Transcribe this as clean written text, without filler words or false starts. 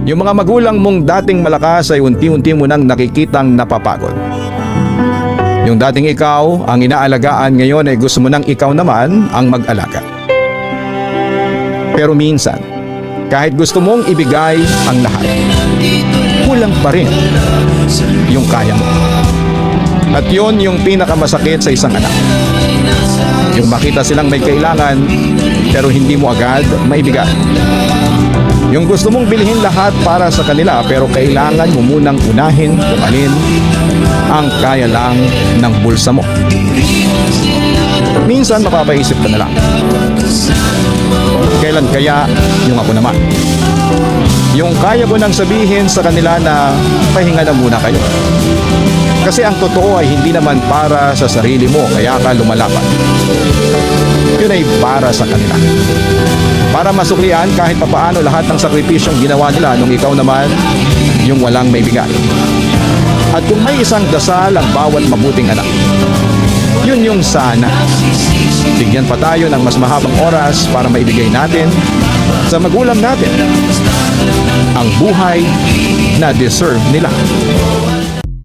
Yung mga magulang mong dating malakas ay unti-unti mo nang nakikitang napapagod. Yung dating ikaw ang inaalagaan ngayon ay gusto mo nang ikaw naman ang mag-alaga. Pero minsan, kahit gusto mong ibigay ang lahat, kulang pa rin yung kaya mo. At yun yung pinakamasakit sa isang anak. Yung makita silang may kailangan pero hindi mo agad maibigay. Yung gusto mong bilhin lahat para sa kanila pero kailangan mo munang unahin kung alin ang kaya lang ng bulsa mo. Minsan mapapaisip ka na lang, kailan kaya yung ako naman? Yung kaya mo nang sabihin sa kanila na pahinga na muna kayo. Kasi ang totoo ay hindi naman para sa sarili mo kaya ka lumalaban. Yun ay para sa kanila. Para masuklian kahit papaano lahat ng sakripisyong ginawa nila nung ikaw naman yung walang maibigay. At kung may isang dasal ang bawat mabuting anak, yun yung sana bigyan pa tayo ng mas mahabang oras para maibigay natin sa magulang natin ang buhay na deserve nila.